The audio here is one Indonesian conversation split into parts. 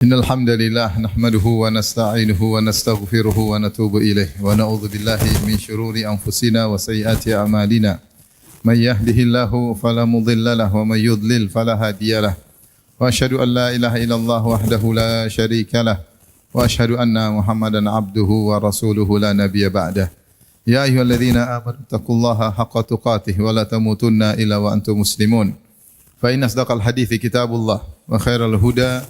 إن الحمد لله نحمده ونستعينه ونستغفره ونتوب إليه ونعوذ بالله من شرور أنفسنا وسيئات أعمالنا من يهده الله فلا مضل له ومن يضلل فلا هادي له وأشهد أن لا إله إلا الله وحده لا شريك له وأشهد أن محمدا عبده ورسوله لا نبي بعده يا أيها الذين آمنوا اتقوا الله حق تقاته ولا تموتن إلا وأنتم مسلمون فإن أصدق الحديث كتاب الله وخير الهدى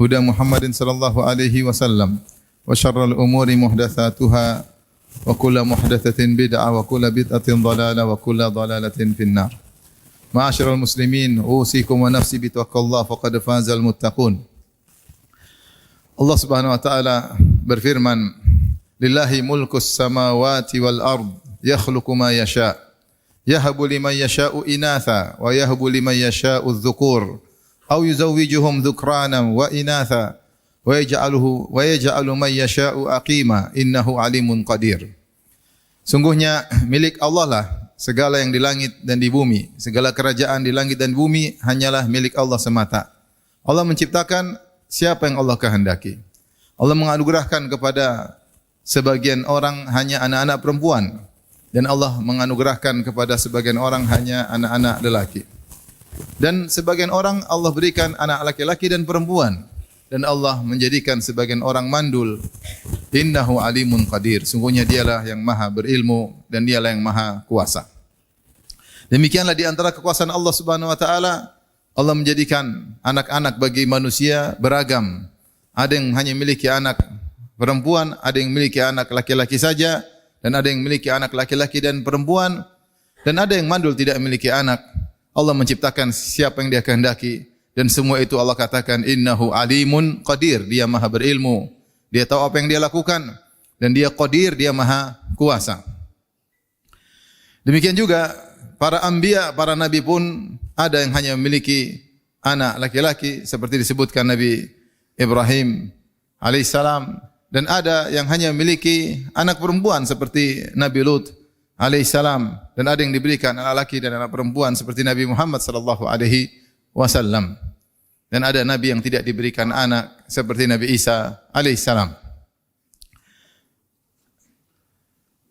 هدى محمد صلى الله عليه وسلم وشر الأمور محدثاتها وكل محدثة بدعة وكل بدعة ضلالة وكل ضلالة في النار. معاشر المسلمين أوصيكم ونفسي بتقوى الله فقد فاز المتقون. Allah Subhanahu wa taala berfirman, "Lillahi mulkus samawati wal ard, yakhluqu ma yasha'." Yahabu liman yasha'u inatha wa yahabu liman yasha'u adh-dhukur aw yuzawwijuhum dhukranan wa inatha wa yaj'alu man yasha'u aqima innahu alimun qadir. Sungguhnya milik Allah lah segala yang di langit dan di bumi, segala kerajaan di langit dan bumi hanyalah milik Allah semata. Allah menciptakan siapa yang Allah kehendaki. Allah menganugerahkan kepada sebagian orang hanya anak-anak perempuan. Dan Allah menganugerahkan kepada sebagian orang hanya anak-anak lelaki. Dan sebagian orang Allah berikan anak laki-laki dan perempuan. Dan Allah menjadikan sebagian orang mandul. Innahu alimun qadir. Sungguhnya dialah yang maha berilmu dan dialah yang maha kuasa. Demikianlah di antara kekuasaan Allah Subhanahu wa taala, Allah menjadikan anak-anak bagi manusia beragam. Ada yang hanya memiliki anak perempuan, ada yang memiliki anak laki-laki saja. Dan ada yang memiliki anak laki-laki dan perempuan. Dan ada yang mandul tidak memiliki anak. Allah menciptakan siapa yang dia kehendaki. Dan semua itu Allah katakan, Innahu alimun qadir. Dia maha berilmu. Dia tahu apa yang dia lakukan. Dan dia qadir, dia maha kuasa. Demikian juga, para anbiya, para nabi pun ada yang hanya memiliki anak laki-laki. Seperti disebutkan Nabi Ibrahim alaihissalam. Dan ada yang hanya memiliki anak perempuan seperti Nabi Lut alaihissalam. Dan ada yang diberikan anak laki dan anak perempuan seperti Nabi Muhammad sallallahu alaihi wasallam. Dan ada nabi yang tidak diberikan anak seperti Nabi Isa alaihissalam.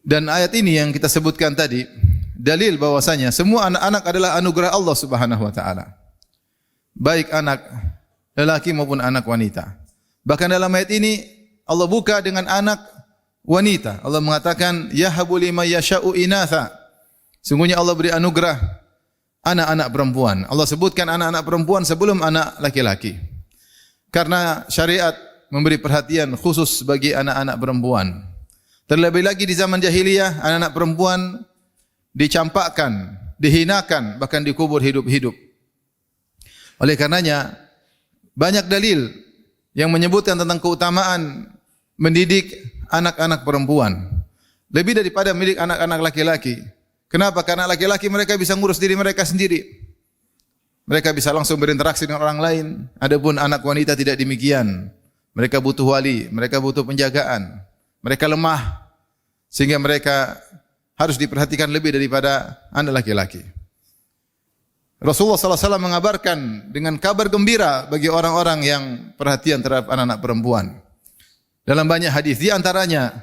Dan ayat ini yang kita sebutkan tadi, dalil bahwasanya semua anak-anak adalah anugerah Allah Subhanahu wa taala. Baik anak lelaki maupun anak wanita. Bahkan dalam ayat ini Allah buka dengan anak wanita. Allah mengatakan, Yahabu liman yasha'u inatha. Sungguhnya Allah beri anugerah anak-anak perempuan. Allah sebutkan anak-anak perempuan sebelum anak laki-laki. Karena syariat memberi perhatian khusus bagi anak-anak perempuan. Terlebih lagi di zaman jahiliyah, anak-anak perempuan dicampakkan, dihinakan, bahkan dikubur hidup-hidup. Oleh karenanya, banyak dalil yang menyebutkan tentang keutamaan mendidik anak-anak perempuan lebih daripada milik anak-anak laki-laki. Kenapa? Karena laki-laki mereka bisa ngurus diri mereka sendiri. Mereka bisa langsung berinteraksi dengan orang lain. Adapun anak wanita tidak demikian. Mereka butuh wali, mereka butuh penjagaan. Mereka lemah sehingga mereka harus diperhatikan lebih daripada anak laki-laki. Rasulullah SAW mengabarkan dengan kabar gembira bagi orang-orang yang perhatian terhadap anak-anak perempuan. Dalam banyak hadis, di antaranya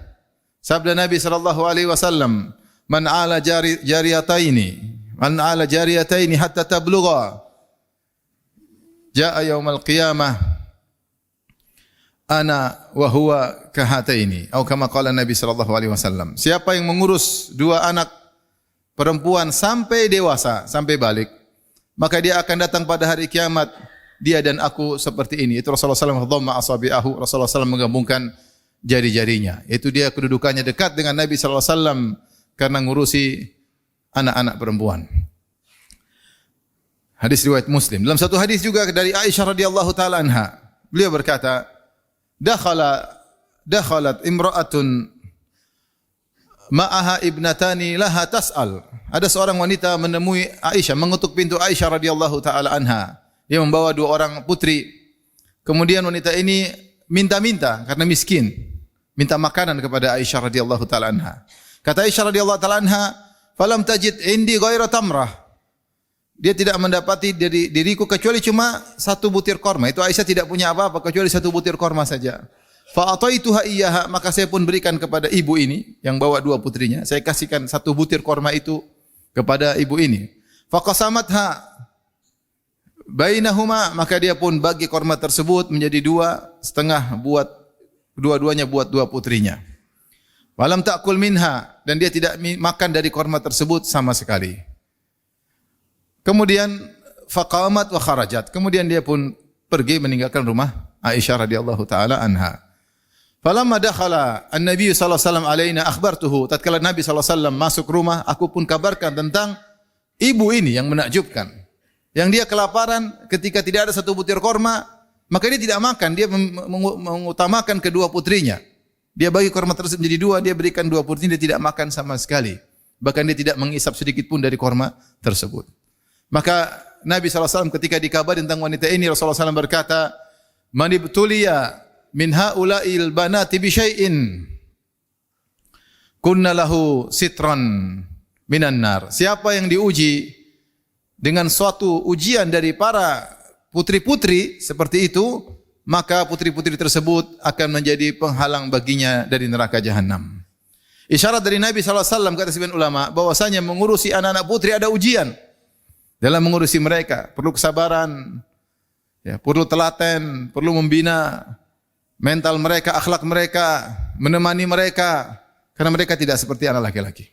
sabda Nabi sallallahu alaihi wasallam, "Man 'ala jariyataini hatta tablugha jaa'a yaumal qiyamah ana wa huwa kahataini." Atau kama qala Nabi sallallahu alaihi wasallam. Siapa yang mengurus dua anak perempuan sampai dewasa, sampai balik, maka dia akan datang pada hari kiamat, dia dan aku seperti ini. Itu Rasulullah SAW dhamma asabi'ahu. Rasulullah SAW menggabungkan jari-jarinya. Itu dia kedudukannya dekat dengan Nabi SAW karena ngurusi anak-anak perempuan. Hadis riwayat Muslim. Dalam satu hadis juga dari Aisyah radhiyallahu taala anha, beliau berkata, dakhalat imra'atun ma'aha ibnatani laha tas'al. Ada seorang wanita menemui Aisyah, mengetuk pintu Aisyah radhiyallahu taala anha. Dia membawa dua orang putri. Kemudian wanita ini minta-minta karena miskin, minta makanan kepada Aisyah radhiyallahu taala anha. Kata Aisyah radhiyallahu taala anha, "Falam tajid indi ghaira tamrah." dia tidak mendapati dari diriku kecuali cuma satu butir korma. Itu Aisyah tidak punya apa-apa kecuali satu butir korma saja. Fa ataituha iyyaha, maka saya pun berikan kepada ibu ini yang bawa dua putrinya. Saya kasihkan satu butir korma itu kepada ibu ini. Fa qasamatha bainahuma, maka dia pun bagi korma tersebut menjadi dua setengah buat dua-duanya buat dua putrinya. Walam ta'kul minha, dan dia tidak makan dari korma tersebut sama sekali. Kemudian faqamat wa kharajat. Kemudian dia pun pergi meninggalkan rumah Aisyah radhiyallahu taala anha. Falamma dakhala an-nabiy sallallahu alaihi wasallam alaina akhbartuhu. Tatkala Nabi sallallahu alaihi wasallam masuk rumah, aku pun kabarkan tentang ibu ini yang menakjubkan. Yang dia kelaparan ketika tidak ada satu butir korma, maka dia tidak makan, dia mengutamakan kedua putrinya. Dia bagi korma tersebut menjadi dua, dia berikan dua putrinya, dia tidak makan sama sekali. Bahkan dia tidak mengisap sedikit pun dari korma tersebut. Maka Nabi SAW ketika dikabari tentang wanita ini, Rasulullah SAW berkata, "Man ibtuliya min haula'il banati bi syai'in kunna lahu sitran minan nar." Siapa yang diuji dengan suatu ujian dari para putri-putri seperti itu, maka putri-putri tersebut akan menjadi penghalang baginya dari neraka jahanam. Isyarat dari Nabi SAW kata sebagian ulama bahwasanya mengurusi anak-anak putri ada ujian. Dalam mengurusi mereka perlu kesabaran, ya, perlu telaten, perlu membina mental mereka, akhlak mereka, menemani mereka, karena mereka tidak seperti anak laki-laki.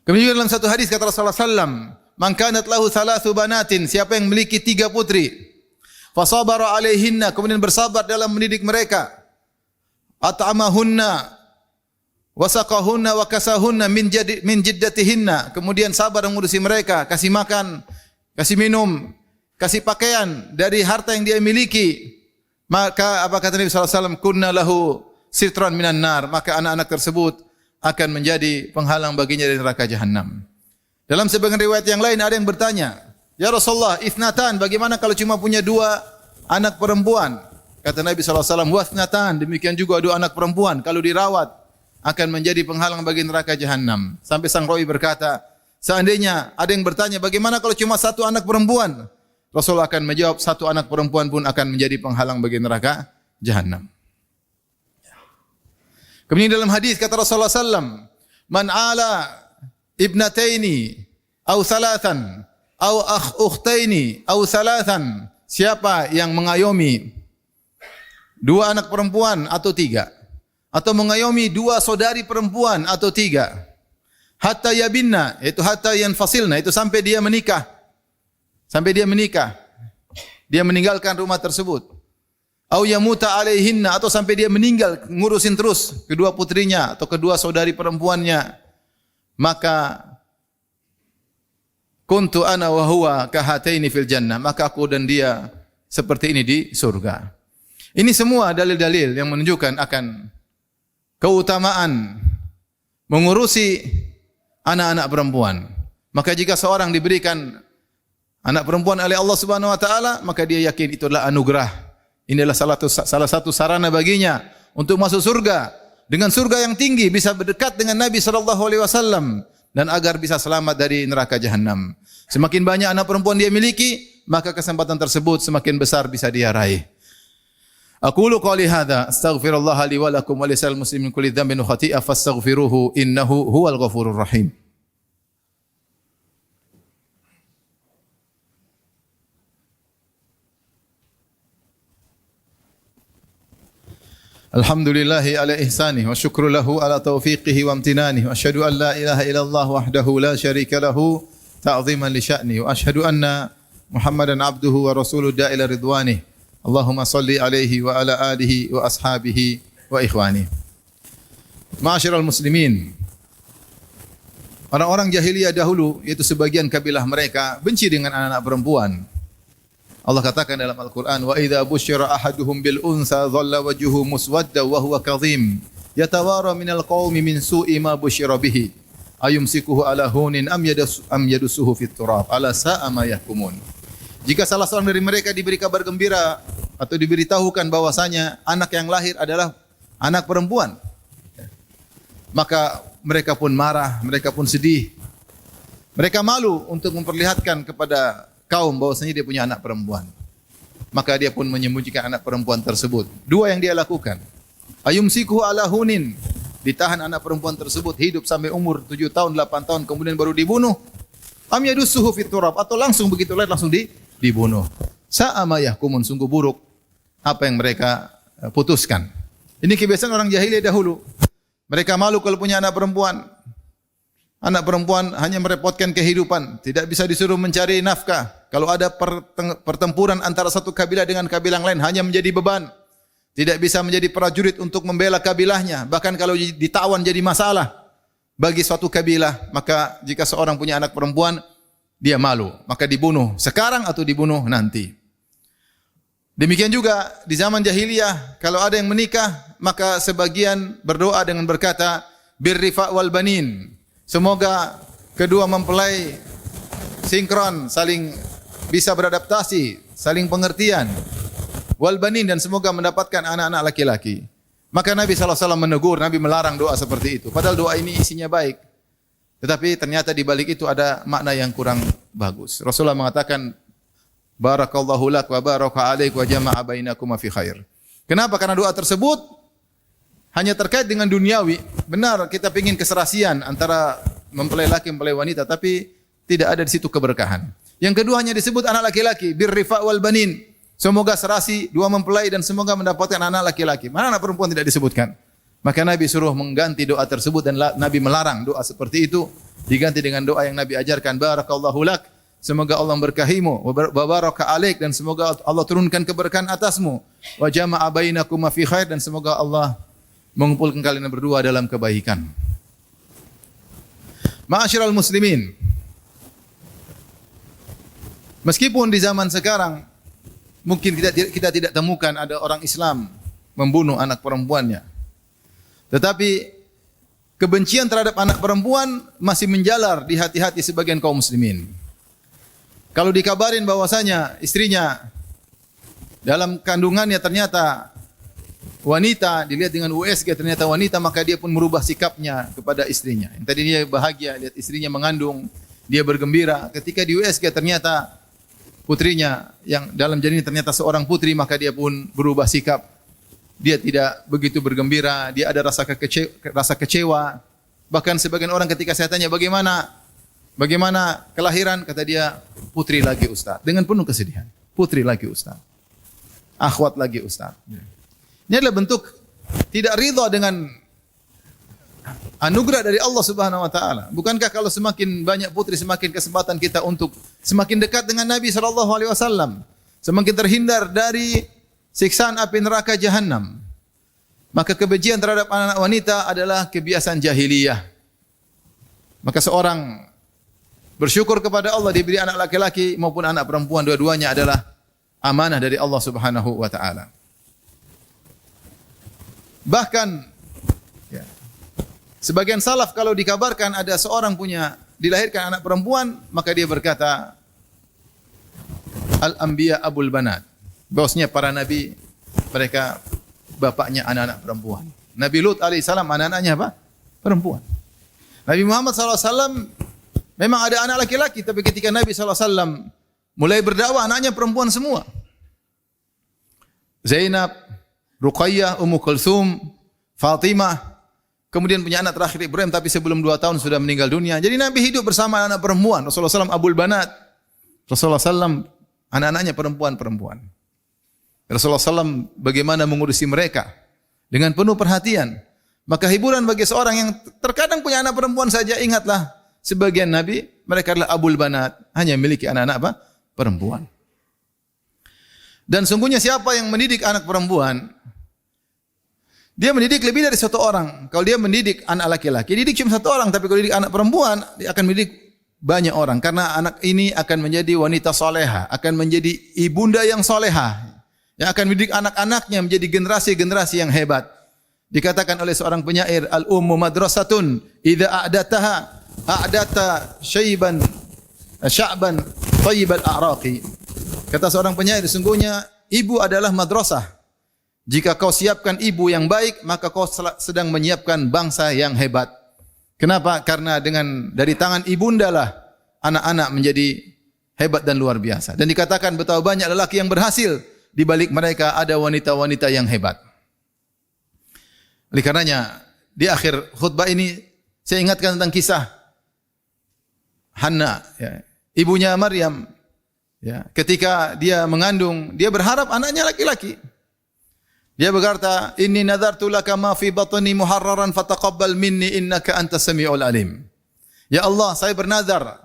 Kemudian dalam satu hadis kata Rasulullah SAW, "Man kanat lahu thalathu banatin," siapa yang memiliki 3 putri, fasabara alaihinna, kemudian bersabar dalam mendidik mereka, at'amahunna wasaqahunna wa kasahunna min jiddatihinna, kemudian sabar mengurusi mereka, kasih makan, kasih minum, kasih pakaian dari harta yang dia miliki, maka apa kata Nabi SAW, kunna lahu sitran minan nar, maka anak-anak tersebut akan menjadi penghalang baginya dari neraka jahanam. Dalam sebagian riwayat yang lain ada yang bertanya, "Ya Rasulullah, ithnatan, bagaimana kalau cuma punya 2 anak perempuan?" Kata Nabi SAW, "Wa ithnatan, demikian juga 2 anak perempuan kalau dirawat akan menjadi penghalang bagi neraka jahanam." Sampai sang rawi berkata, seandainya ada yang bertanya, bagaimana kalau cuma 1 anak perempuan? Rasul akan menjawab, 1 anak perempuan pun akan menjadi penghalang bagi neraka jahanam. Kemudian dalam hadis kata Rasulullah SAW, "Man ala ibnataini au thalathan au ukhtaini au thalathan," siapa yang mengayomi 2 anak perempuan atau 3, atau mengayomi 2 saudari perempuan atau 3, hatta yabinna, yaitu hatta yanfasilna, itu sampai dia menikah. Sampai dia menikah. Dia meninggalkan rumah tersebut. Au yamuta alaihinna, atau sampai dia meninggal, ngurusin terus kedua putrinya atau kedua saudari perempuannya. Maka kuntu ana wa huwa kahataini fil jannah, maka aku dan dia seperti ini di surga. Ini semua dalil-dalil yang menunjukkan akan keutamaan mengurusi anak-anak perempuan. Maka jika seorang diberikan anak perempuan oleh Allah Subhanahu wa taala, maka dia yakin itu adalah anugerah. Ini adalah salah satu sarana baginya untuk masuk surga. Dengan surga yang tinggi, bisa berdekat dengan Nabi sallallahu alaihi wasallam, dan agar bisa selamat dari neraka jahanam. Semakin banyak anak perempuan dia miliki, maka kesempatan tersebut semakin besar bisa dia raih. Aqulu qali hadza astaghfirullah li wa lakum wa lisal muslimin kulli dhanbin wa khati'ah fastaghfiruhu innahu huwal ghafurur rahim. Alhamdulillahi ala ihsanih wa syukru lahu ala taufiqihi wa amtinanih wa asyhadu an la ilaha illallah wahdahu la syarika lahu ta'ziman li sya'ni wa asyhadu anna Muhammadan abduhu wa rasuluhu da'ila ridwanih. Allahumma salli alaihi wa ala alihi wa ashabihi wa ikhwani. Ma'asyiral muslimin, orang-orang jahiliyah dahulu, yaitu sebagian kabilah mereka, benci dengan anak-anak perempuan. Allah katakan dalam Al-Quran, "Wa idza busyira ahaduhum bil unsa dhalla wajhuhu muswadda wa huwa kadhim yatawara minal qaumi min su'i ma busyira bihi ayumsikuhu ala hunin am yadusuhu fit turab ala sa'a ma yahkumun." Jika salah seorang dari mereka diberi kabar gembira atau diberitahukan bahwasanya anak yang lahir adalah anak perempuan, maka mereka pun marah, mereka pun sedih. Mereka malu untuk memperlihatkan kepada kaum bahwasanya dia punya anak perempuan. Maka dia pun menyembunyikan anak perempuan tersebut. Dua yang dia lakukan. Ayumsikuhu ala hunin. Ditahan anak perempuan tersebut hidup sampai umur 7 tahun, 8 tahun kemudian baru dibunuh. Am yadussuhu fit turab, atau langsung begitu lihat langsung dibunuh. Sa'a ma yahkumun, sungguh buruk apa yang mereka putuskan. Ini kebiasaan orang jahiliyah dahulu. Mereka malu kalau punya anak perempuan. Anak perempuan hanya merepotkan kehidupan, tidak bisa disuruh mencari nafkah. Kalau ada pertempuran antara satu kabilah dengan kabilah lain hanya menjadi beban. Tidak bisa menjadi prajurit untuk membela kabilahnya. Bahkan kalau ditawan jadi masalah bagi suatu kabilah. Maka jika seorang punya anak perempuan, dia malu. Maka dibunuh sekarang atau dibunuh nanti. Demikian juga di zaman jahiliyah, kalau ada yang menikah, maka sebagian berdoa dengan berkata, birrifa wal banin. Semoga kedua mempelai sinkron, saling bisa beradaptasi, saling pengertian. Wal banin, dan semoga mendapatkan anak-anak laki-laki. Maka Nabi SAW menegur, Nabi melarang doa seperti itu. Padahal doa ini isinya baik. Tetapi ternyata di balik itu ada makna yang kurang bagus. Rasulullah mengatakan, barakallahu lak wa baraka alaik wa jama'a bainakuma fi khair. Kenapa? Karena doa tersebut hanya terkait dengan duniawi. Benar, kita ingin keserasian antara mempelai laki mempelai wanita, tapi tidak ada di situ keberkahan. Yang kedua hanya disebut anak laki-laki, birrifa wal banin. Semoga serasi dua mempelai dan semoga mendapatkan anak laki-laki. Mana anak perempuan tidak disebutkan? Maka Nabi suruh mengganti doa tersebut dan Nabi melarang doa seperti itu, diganti dengan doa yang Nabi ajarkan, barakallahu lak, semoga Allah memberkahimu, wa baraka alaik, dan semoga Allah turunkan keberkahan atasmu, wa jama'a bainakuma fi khair, dan semoga Allah mengumpulkan kalian berdua dalam kebaikan. Ma'asyiral muslimin, meskipun di zaman sekarang mungkin kita tidak temukan ada orang Islam membunuh anak perempuannya, tetapi kebencian terhadap anak perempuan masih menjalar di hati-hati sebagian kaum muslimin. Kalau dikabarin bahwasanya istrinya dalam kandungannya ternyata wanita, dilihat dengan USG ternyata wanita, maka dia pun merubah sikapnya kepada istrinya. Yang tadi dia bahagia lihat istrinya mengandung, dia bergembira. Ketika di USG ternyata putrinya yang dalam janin ternyata seorang putri, maka dia pun berubah sikap. Dia tidak begitu bergembira, dia ada rasa kecewa. Bahkan sebagian orang ketika saya tanya bagaimana kelahiran, kata dia, putri lagi Ustaz. Dengan penuh kesedihan, putri lagi Ustaz. Akhwat lagi Ustaz. Ini adalah bentuk tidak ridha dengan anugerah dari Allah Subhanahu wa taala. Bukankah kalau semakin banyak putri semakin kesempatan kita untuk semakin dekat dengan Nabi sallallahu alaihi wasallam, semakin terhindar dari siksaan api neraka jahanam. Maka kebencian terhadap anak-anak wanita adalah kebiasaan jahiliyah. Maka seorang bersyukur kepada Allah diberi anak laki-laki maupun anak perempuan, dua-duanya adalah amanah dari Allah Subhanahu wa taala. Bahkan ya, sebagian salaf kalau dikabarkan ada seorang dilahirkan anak perempuan, maka dia berkata, al-anbiya abul banat. Bahwasanya para nabi mereka bapaknya anak-anak perempuan. Nabi Lut alaihissalam anak-anaknya apa? Perempuan. Nabi Muhammad SAW memang ada anak laki-laki, tapi ketika Nabi SAW mulai berdakwah, anaknya perempuan semua. Zainab, Ruqayyah, Ummu Kulthum, Fatimah, kemudian punya anak terakhir Ibrahim, tapi sebelum 2 tahun sudah meninggal dunia. Jadi Nabi hidup bersama anak perempuan. Rasulullah SAW abul banat. Rasulullah SAW anak-anaknya perempuan-perempuan. Rasulullah SAW bagaimana mengurusi mereka dengan penuh perhatian. Maka hiburan bagi seorang yang terkadang punya anak perempuan saja, ingatlah sebagian Nabi mereka adalah abul banat, hanya memiliki anak-anak apa? Perempuan. Dan sungguhnya siapa yang mendidik anak perempuan, dia mendidik lebih dari satu orang. Kalau dia mendidik anak laki-laki, didik cuma satu orang. Tapi kalau didik anak perempuan, dia akan mendidik banyak orang. Karena anak ini akan menjadi wanita soleha, akan menjadi ibunda yang soleha, yang akan mendidik anak-anaknya menjadi generasi-generasi yang hebat. Dikatakan oleh seorang penyair, al-ummu madrasatun idza a'data syaiban sya'ban thayyibal a'raqi. Kata seorang penyair, sesungguhnya ibu adalah madrasah. Jika kau siapkan ibu yang baik, maka kau sedang menyiapkan bangsa yang hebat. Kenapa? Karena dari tangan ibunda lah anak-anak menjadi hebat dan luar biasa. Dan dikatakan betapa banyak lelaki yang berhasil, di balik mereka ada wanita-wanita yang hebat. Oleh karenanya, di akhir khutbah ini saya ingatkan tentang kisah Hanna, ya, ibunya Maryam. Ya, ketika dia mengandung, dia berharap anaknya laki-laki. Dia berkata, "Inni nadartu laka ma fi batni muharraran fataqabbal minni innaka antas samiul alim." Ya Allah, saya bernazar.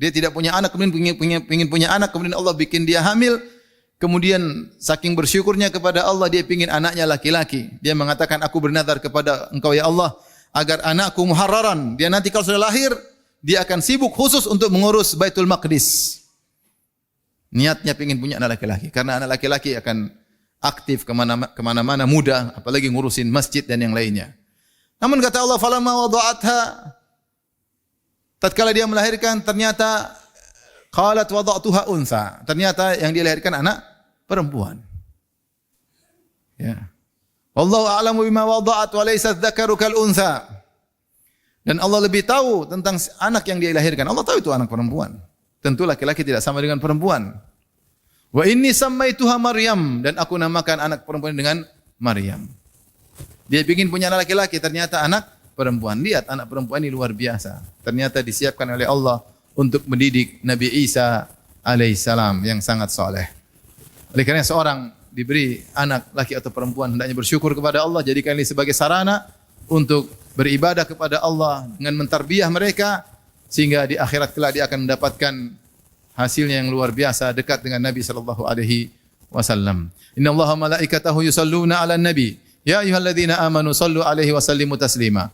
Dia tidak punya anak, kemudian ingin punya anak, kemudian Allah bikin dia hamil. Kemudian saking bersyukurnya kepada Allah, dia ingin anaknya laki-laki. Dia mengatakan, aku bernazar kepada Engkau ya Allah, agar anakku muharraran. Dia nanti kalau sudah lahir, dia akan sibuk khusus untuk mengurus Baitul Maqdis. Niatnya ingin punya anak laki-laki, karena anak laki-laki akan aktif kemana-mana, mudah, apalagi ngurusin masjid dan yang lainnya. Namun kata Allah, falamma wada'atha, tatkala dia melahirkan, ternyata qalat wada'tuha untha, ternyata yang dia lahirkan anak perempuan. Ya. Wallahu a'lamu bima wada'at wa laysa dzakaru kal untha. Dan Allah lebih tahu tentang anak yang dia lahirkan. Allah tahu itu anak perempuan. Tentu laki-laki tidak sama dengan perempuan. Wa inni sammaituha Maryam, dan aku namakan anak perempuan dengan Maryam. Dia ingin punya anak laki-laki, ternyata anak perempuan. Lihat anak perempuan ini luar biasa. Ternyata disiapkan oleh Allah untuk mendidik Nabi Isa alaihissalam yang sangat soleh. Oleh karena seorang diberi anak laki atau perempuan, hendaknya bersyukur kepada Allah, jadikan ini sebagai sarana untuk beribadah kepada Allah dengan mentarbiyah mereka, sehingga di akhirat kelak dia akan mendapatkan hasilnya yang luar biasa, dekat dengan Nabi sallallahu alaihi wasallam. Innallaha malaikatahu yusalluna 'alan nabi. Ya ayyuhalladzina amanu sallu alaihi wa sallimu taslima.